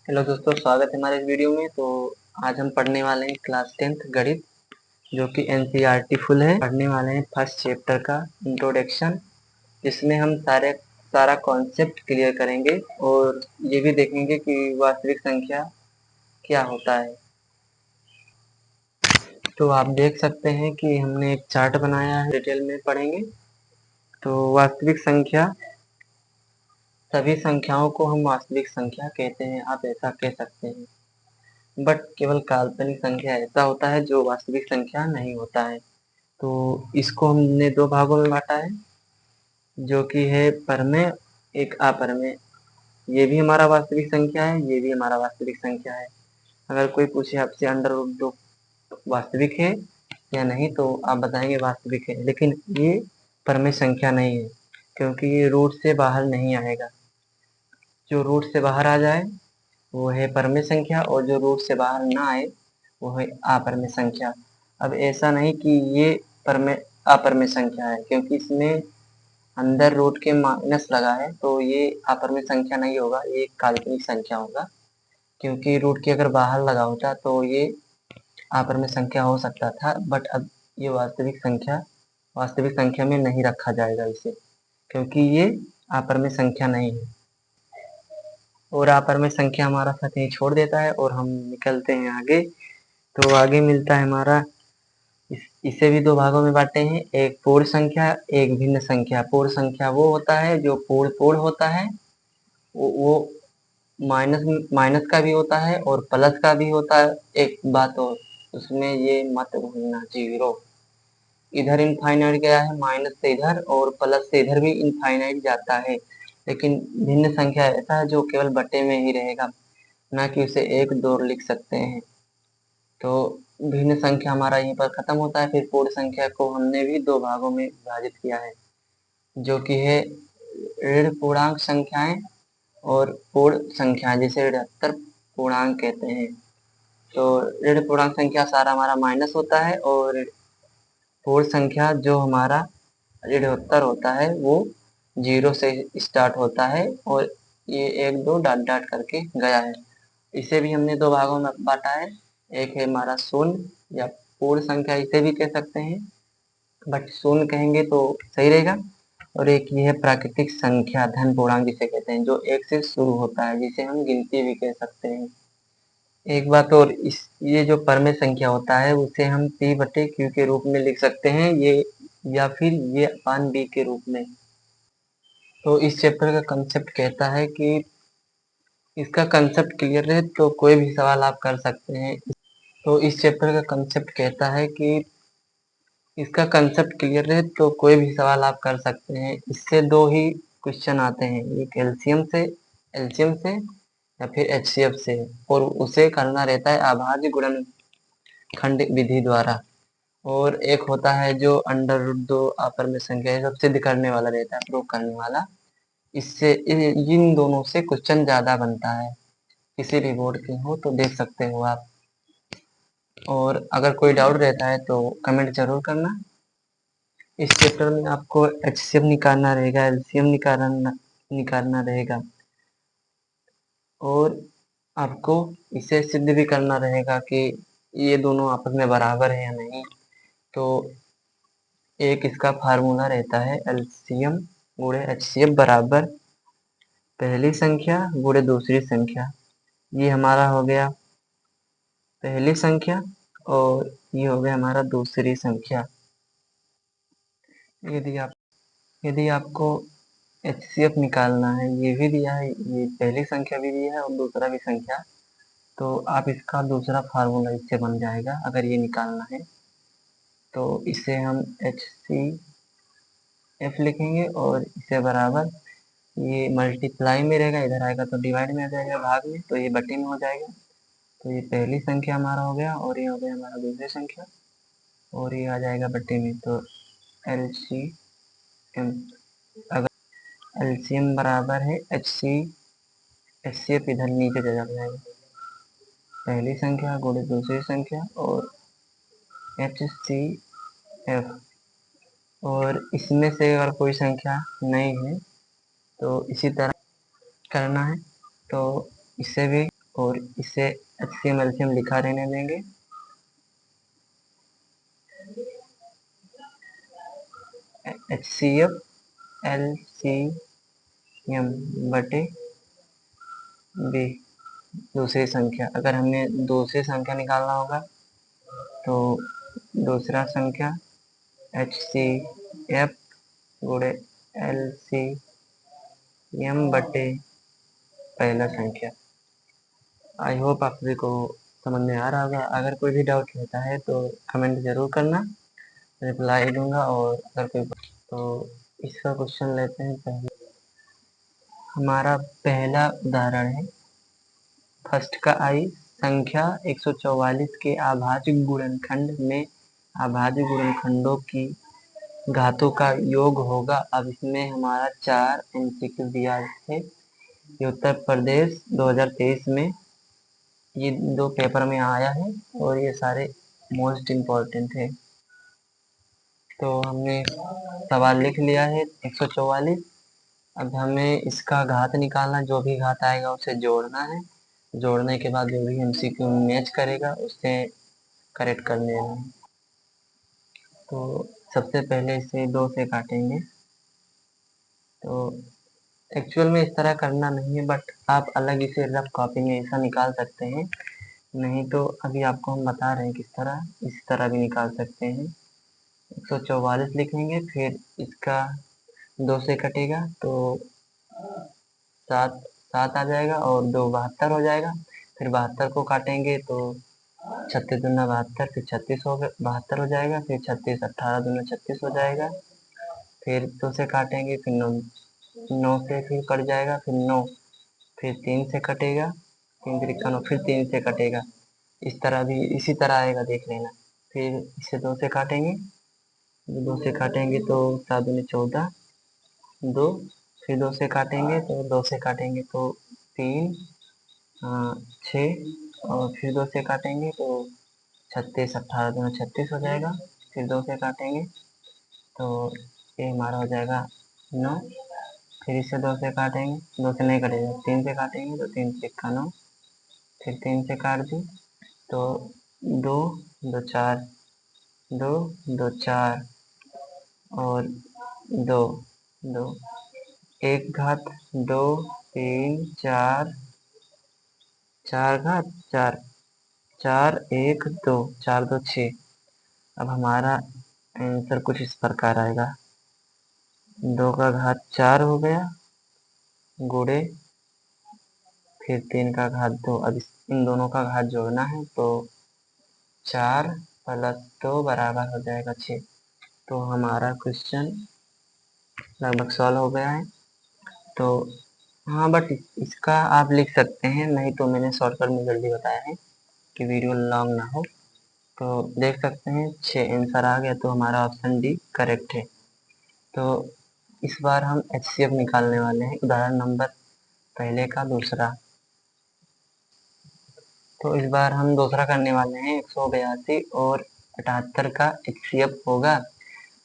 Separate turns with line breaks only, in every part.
Hello दोस्तों, स्वागत है हमारे इस वीडियो में। तो आज हम पढ़ने वाले हैं क्लास 10th गणित, जो कि एनसीईआरटी फुल है। पढ़ने वाले हैं फर्स्ट चैप्टर का इंट्रोडक्शन, जिसमें हम सारा कॉन्सेप्ट क्लियर करेंगे और ये भी देखेंगे कि वास्तविक संख्या क्या होता है। तो आप देख सकते हैं कि हमने एक चार्ट बनाया है, डिटेल में पढ़ेंगे। तो वास्तविक संख्या, सभी संख्याओं को हम वास्तविक संख्या कहते हैं, आप ऐसा कह सकते हैं। बट केवल काल्पनिक संख्या ऐसा होता है जो वास्तविक संख्या नहीं होता है। तो इसको हमने दो भागों में बांटा है, जो कि है परमेय, एक अपरमेय। ये भी हमारा वास्तविक संख्या है, ये भी हमारा वास्तविक संख्या है। अगर कोई पूछे आपसे अंडर रूट 2 वास्तविक है या नहीं, तो आप बताएंगे वास्तविक है, लेकिन ये परमेय संख्या नहीं है, क्योंकि ये रूट से बाहर नहीं आएगा। जो रूट से बाहर आ जाए वो है परमेय संख्या, और जो रूट से बाहर ना आए वो है अपरमेय संख्या। अब ऐसा नहीं कि ये परमेय अपरमेय संख्या है, क्योंकि इसमें अंदर रूट के माइनस लगा है, तो ये अपरमेय संख्या नहीं होगा, ये काल्पनिक संख्या होगा। क्योंकि रूट के अगर बाहर लगा होता तो ये अपरमेय संख्या हो सकता था, बट अब ये वास्तविक संख्या में नहीं रखा जाएगा इसे, क्योंकि ये अपरमेय संख्या नहीं है। और अपरमेय संख्या हमारा साथ यहीं छोड़ देता है और हम निकलते हैं आगे। तो आगे मिलता है हमारा, इसे भी दो भागों में बांटे हैं, एक पूर्ण संख्या, एक भिन्न संख्या। पूर्ण संख्या वो होता है जो पूर्ण पूर्ण होता है, वो माइनस माइनस का भी होता है और प्लस का भी होता है। एक बात और, उसमें ये मत भूलना, जीरो। इधर इनफाइनाइट गया है, माइनस से इधर और प्लस से इधर भी इनफाइनाइट जाता है। लेकिन भिन्न संख्या ऐसा है जो केवल बटे में ही रहेगा, ना कि उसे एक दो लिख सकते हैं। तो भिन्न संख्या हमारा यहीं पर खत्म होता है। फिर पूर्ण संख्या को हमने भी दो भागों में विभाजित किया है, जो कि है ऋण पूर्णांक संख्याएं और पूर्ण संख्या, जिसे ऋणात्मक पूर्णांक कहते हैं। तो ऋण पूर्णांक संख्या सारा हमारा माइनस होता है, और पूर्ण संख्या जो हमारा ऋणोत्तर होता है वो 0 से स्टार्ट होता है, और ये एक दो डॉट डॉट करके गया है। इसे भी हमने दो भागों में बांटा है। एक है हमारा शून्य या पूर्ण संख्या, इसे भी कह सकते हैं, बट शून्य कहेंगे तो सही रहेगा। और एक ये है प्राकृतिक संख्या, धन पूर्णांक जिसे कहते हैं, जो एक से शुरू होता है, जिसे हम गिनती भी कह सकते हैं। एक बात और, इस ये जो परमेय संख्या होता है उसे हम p बटे q के रूप में लिख सकते हैं, ये या फिर ये अपान b के रूप में। तो इस चैप्टर का कंसेप्ट कहता है कि इसका कंसेप्ट क्लियर रहे तो कोई भी सवाल आप कर सकते हैं। तो इस चैप्टर का कंसेप्ट कहता है कि इसका कंसेप्ट क्लियर रहे तो कोई भी सवाल आप कर सकते हैं। इससे दो ही क्वेश्चन आते हैं, एक एलसीएम से या फिर एचसीएफ से, और उसे करना रहता है अभाज्य गुणनखंड विधि द्वारा। और एक होता है जो अंडर रूट 2 अपरमेय संख्या है, सब सिद्ध करने वाला रहता है, प्रूव करने वाला। इससे इन दोनों से क्वेश्चन ज्यादा बनता है। किसी भी बोर्ड के हो तो देख सकते हो आप। और अगर कोई डाउट रहता है तो कमेंट जरूर करना। इस चैप्टर में आपको एचसीएफ निकालना रहेगा, एलसीएम निकालना रहेगा, और आपको इसे सिद्ध भी करना रहेगा कि ये दोनों आपस में बराबर है या नहीं। तो एक इसका फार्मूला रहता है, एलसीएम गुणे एचसीएफ बराबर पहली संख्या गुणे दूसरी संख्या। ये हमारा हो गया पहली संख्या, और ये हो गया हमारा दूसरी संख्या। यदि आपको एचसीएफ निकालना है, ये भी दिया है, ये पहली संख्या भी दिया है और दूसरा भी संख्या, तो आप इसका दूसरा फार्मूला इससे बन जाएगा। अगर ये निकालना है तो इसे हम एचसीएफ लिखेंगे, और इसे बराबर, ये मल्टीप्लाई में रहेगा, इधर आएगा तो डिवाइड में आ जाएगा, भाग में, तो ये बटे में हो जाएगा। तो ये पहली संख्या हमारा हो गया, और ये हो गया हमारा दूसरी संख्या, और ये आ जाएगा बटे में। तो एलसीएम, अगर एलसीएम बराबर है एचसीएफ इधर नीचे चला जाएगा, पहली संख्या गुणे दूसरी संख्या और एचसीएफ। और इसमें से अगर कोई संख्या नहीं है तो इसी तरह करना है। तो इससे भी और इसे HCM LCM लिखा रहने देंगे। HCF LCM बटे B दूसरी संख्या। अगर हमें दूसरी संख्या निकालना होगा तो दूसरा संख्या HCF गुणे LCM बटे पहला संख्या। आई होप आप सभी को समझ में आ रहा होगा। अगर कोई भी डाउट रहता है तो कमेंट जरूर करना, रिप्लाई दूंगा। और अगर कोई तो इसका क्वेश्चन लेते हैं। पहले हमारा पहला उदाहरण है फर्स्ट का आई संख्या 144 के अभाज्य गुणनखंड में अभाज्य गुणनखंडों की घातों का योग होगा। अब इसमें हमारा 4 MCQ दिया है। ये उत्तर प्रदेश 2023 में ये 2 पेपर में आया है और ये सारे मोस्ट इम्पोर्टेंट है। तो हमने सवाल लिख लिया है 144। अब हमें इसका घात निकालना, जो भी घात आएगा उसे जोड़ना है। जोड़ने के बाद जो भी MCQ मैच करेगा उससे करेक्ट कर लेना है। तो सबसे पहले इसे 2 से काटेंगे। तो एक्चुअल में इस तरह करना नहीं है, बट आप अलग इसे रफ कॉपी में ऐसा निकाल सकते हैं। नहीं तो अभी आपको हम बता रहे हैं किस तरह, इस तरह भी निकाल सकते हैं। 144 लिखेंगे, फिर इसका 2 से कटेगा तो 7 7 आ जाएगा और 2 72 हो जाएगा। फिर 72 को काटेंगे तो 36 दूना 72, फिर 36 हो 72 हो जाएगा। फिर 36 18 दूना 36 हो जाएगा। फिर 2 से काटेंगे, फिर 9 से फिर कट जाएगा, फिर 9, फिर 3 से कटेगा, 3 त्रिका 9, फिर 3 से कटेगा। इस तरह भी इसी तरह आएगा, देख लेना। फिर इसे 2 से काटेंगे, 2 से काटेंगे तो 7 दूनी 14, 2, फिर 2 से काटेंगे तो 2 से काटेंगे तो 3 6, और फिर 2 से काटेंगे तो 36 18 दूना 36 हो जाएगा। फिर 2 से काटेंगे तो ये हमारा हो जाएगा 9। फिर इसे 2 से काटेंगे, 2 से नहीं कटेगा, 3 से काटेंगे तो 3 त्रिका 9, फिर 3 से काट दी तो 2 2 4, 2 2 4 और 2 2, एक घात 2 3 4, 4 घात 4 4 1 2, 4 2 6। अब हमारा आंसर कुछ इस प्रकार आएगा। 2 का घात 4 हो गया गुणे फिर 3 का घात 2। अब इन दोनों का घात जोड़ना है तो 4 + 2 बराबर हो जाएगा 6। तो हमारा क्वेश्चन लगभग सॉल्व हो गया है। तो हाँ, बट इसका आप लिख सकते हैं, नहीं तो मैंने शॉर्टकट में जल्दी बताया है कि वीडियो लॉन्ग ना हो। तो देख सकते हैं 6 आंसर आ गया, तो हमारा ऑप्शन डी करेक्ट है। तो इस बार हम HCF निकालने वाले हैं, उदाहरण नंबर पहले का दूसरा। तो इस बार हम दूसरा करने वाले हैं 182 और 78 का HCF होगा।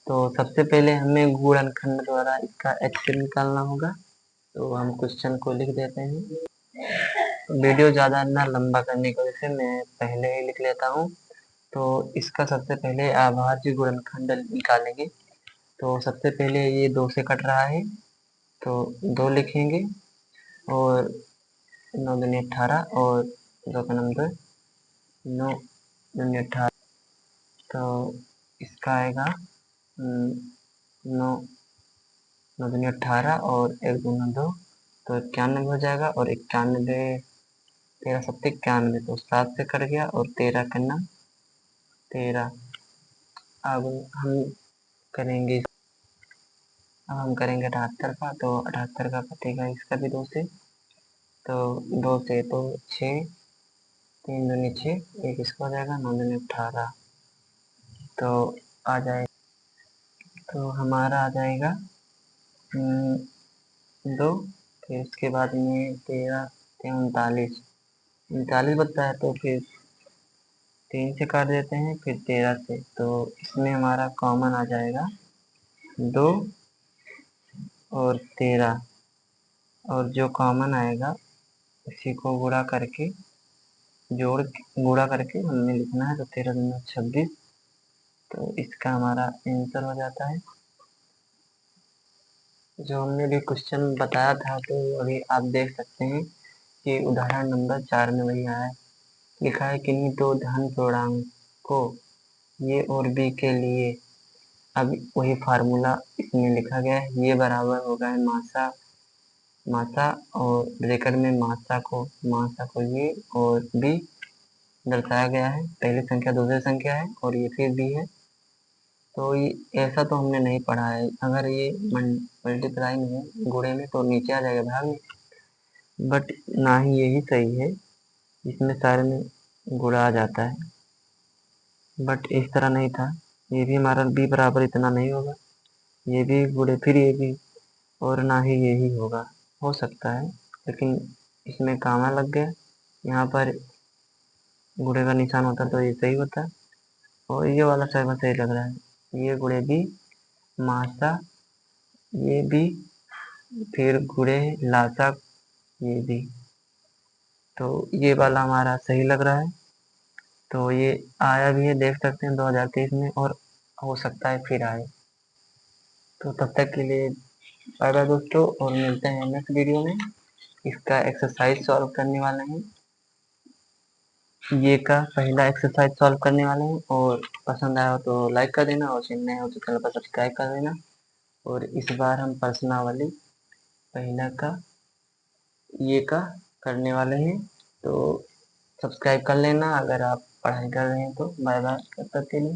तो सबसे पहले हमें गुणनखंड द्वारा इसका HCF निकालना होगा। तो हम क्वेश्चन को लिख देते हैं। वीडियो ज़्यादा ना लंबा करने की वजह से मैं पहले ही लिख लेता हूँ। तो इसका सबसे पहले अभाज्य गुणनखंड निकालेंगे। तो सबसे पहले ये 2 से कट रहा है तो 2 लिखेंगे, और 9 दूनी 18 और 2 का नंबर 9 दूनी 18। तो इसका आएगा 9 9 दूनी 18 और 1 दूना 2, तो 91 हो जाएगा। और 91 13 7 91, तो 7 से कट गया और 13 करना 13। अब हम करेंगे 78 का। तो 78 का कटेगा इसका भी 2 से, तो 2 से तो 6, 3 दूनी 6, एक इसका हो जाएगा 9 दूनी 18। तो आ जाएगा, तो हमारा आ जाएगा 2। फिर उसके बाद में 13 39 39 बनता है, तो फिर 3 से काट देते हैं, फिर 13 से। तो इसमें हमारा कॉमन आ जाएगा 2 और 13, और जो कॉमन आएगा इसी को गुणा करके गुणा करके हमने लिखना है, तो 13 दूना 26, तो इसका हमारा आंसर हो जाता है। जो हमने भी क्वेश्चन बताया था, तो अभी आप देख सकते हैं कि उदाहरण नंबर 4 में वही आया है। लिखा है किन्हीं दो धन पूर्णांकों ए और बी के लिए, अब वही फार्मूला इसमें लिखा गया है। ये बराबर होगा है मासा और ब्रैकेट में मासा को ये और बी दर्शाया गया है। पहली संख्या दूसरी संख्या है और ये फिर बी है। तो ये ऐसा तो हमने नहीं पढ़ा है। अगर ये मल्टीप्लाई में है, गुणे में, तो नीचे आ जाएगा भाग में, बट ना ही यही सही है, इसमें सारे में गुणा आ जाता है, बट इस तरह नहीं था। ये भी हमारा बी बराबर इतना नहीं होगा, ये भी गुणे फिर ये भी, और ना ही यही होगा। हो सकता है, लेकिन इसमें कामा लग गया, यहाँ पर गुणे का निशान होता तो ये सही होता, और ये वाला सही लग रहा है। ये गुणे बी मासा, ये भी फिर गुणे लासा, ये भी, तो ये वाला हमारा सही लग रहा है। तो ये आया भी है, देख सकते हैं 2023 में, और हो सकता है फिर आए। तो तब तक के लिए बाय बाय दोस्तों, और मिलते हैं नेक्स्ट वीडियो में। इसका एक्सरसाइज सॉल्व करने वाले हैं, ये का पहला एक्सरसाइज सॉल्व करने वाले हैं। और पसंद आया हो तो लाइक कर देना, और चैनल नए हो तो चैनल पर सब्सक्राइब कर देना। और इस बार हम प्रश्नावली पहला का ये का करने वाले हैं, तो सब्सक्राइब कर लेना अगर आप पढ़ाई कर रहे हैं तो। बाय बाय, तब तक के लिए।